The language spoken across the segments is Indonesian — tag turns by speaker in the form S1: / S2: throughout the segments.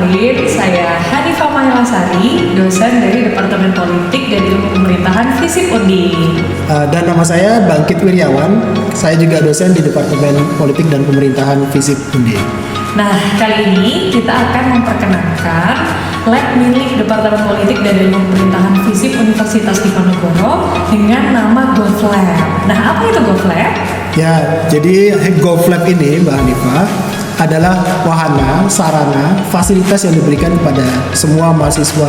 S1: kenalin, saya Hanifah Mahilasari, dosen dari Departemen Politik dan Ilmu Pemerintahan FISIP Undip.
S2: Dan nama saya Bangkit Wiryawan, saya juga dosen di Departemen Politik dan Pemerintahan FISIP Undip.
S1: Nah, kali ini kita akan memperkenalkan lab milik Departemen Politik dan Ilmu Pemerintahan FISIP Universitas Diponegoro dengan nama GovLab. Nah, apa itu GovLab?
S2: Ya, jadi GovLab ini Mbak Hanifah adalah wahana, sarana, fasilitas yang diberikan kepada semua mahasiswa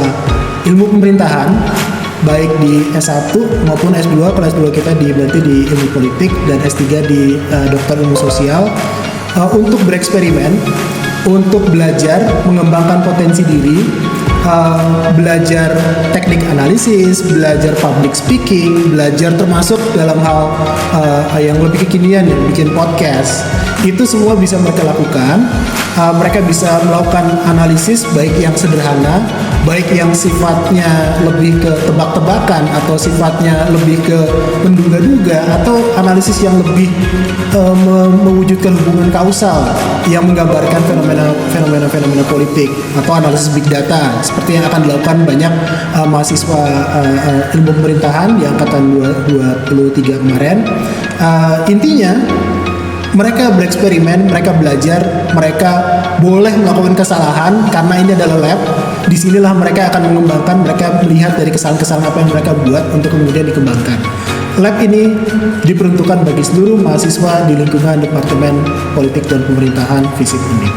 S2: ilmu pemerintahan baik di S1 maupun S2. Kalau S2 kita berarti di ilmu politik dan S3 di dokter ilmu sosial untuk bereksperimen, untuk belajar mengembangkan potensi diri, belajar teknik analisis, belajar public speaking, belajar termasuk dalam hal yang lebih kekinian yang bikin podcast. Itu semua bisa mereka lakukan. Mereka bisa melakukan analisis baik yang sederhana, baik yang sifatnya lebih ke tebak-tebakan atau sifatnya lebih ke menduga-duga, atau analisis yang lebih mewujudkan hubungan kausal yang menggambarkan fenomena politik atau analisis big data seperti yang akan dilakukan banyak mahasiswa ilmu pemerintahan di angkatan 23 kemarin. Intinya mereka bereksperimen, mereka belajar, mereka boleh melakukan kesalahan karena ini adalah lab. Disinilah mereka akan mengembangkan, mereka melihat dari kesalahan-kesalahan apa yang mereka buat untuk kemudian dikembangkan. Lab ini diperuntukkan bagi seluruh mahasiswa di lingkungan Departemen Politik dan Pemerintahan FISIP Undip.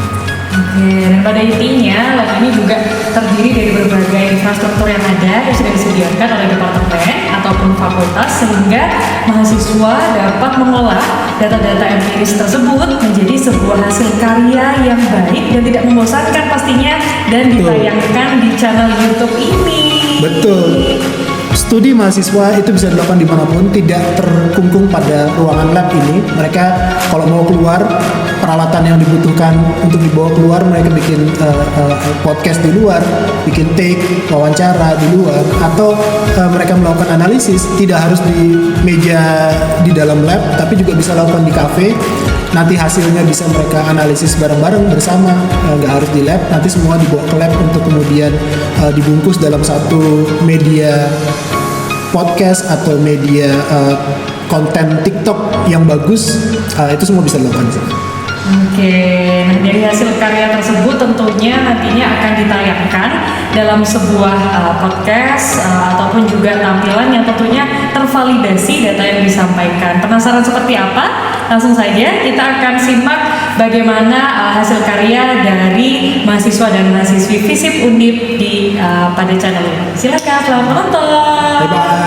S1: Oke, dan pada intinya lab ini juga terdiri dari berbagai infrastruktur yang ada yang sudah disediakan oleh departemen ataupun fakultas sehingga mahasiswa dapat mengolah data-data empiris tersebut menjadi sebuah hasil karya yang baik dan tidak membosankan pastinya dan ditayangkan di channel YouTube ini.
S2: Betul. Studi mahasiswa itu bisa dilakukan dimanapun, tidak terkungkung pada ruangan lab ini. Mereka kalau mau keluar, peralatan yang dibutuhkan untuk dibawa keluar, mereka bikin podcast di luar, bikin take, wawancara di luar, atau mereka melakukan analisis tidak harus di meja di dalam lab, tapi juga bisa lakukan di kafe. Nanti hasilnya bisa mereka analisis bareng-bareng bersama, nggak harus di lab. Nanti semua dibawa ke lab untuk kemudian dibungkus dalam satu media podcast atau media konten TikTok yang bagus. Itu semua bisa dilakukan.
S1: Oke, nah dari hasil karya tersebut tentunya nantinya akan ditayangkan dalam sebuah podcast ataupun juga tampilan yang tentunya tervalidasi data yang disampaikan. Penasaran seperti apa? Langsung saja kita akan simak bagaimana hasil karya dari mahasiswa dan mahasiswi FISIP Undip pada channel ini. Silakan, selamat menonton.
S2: Bye-bye.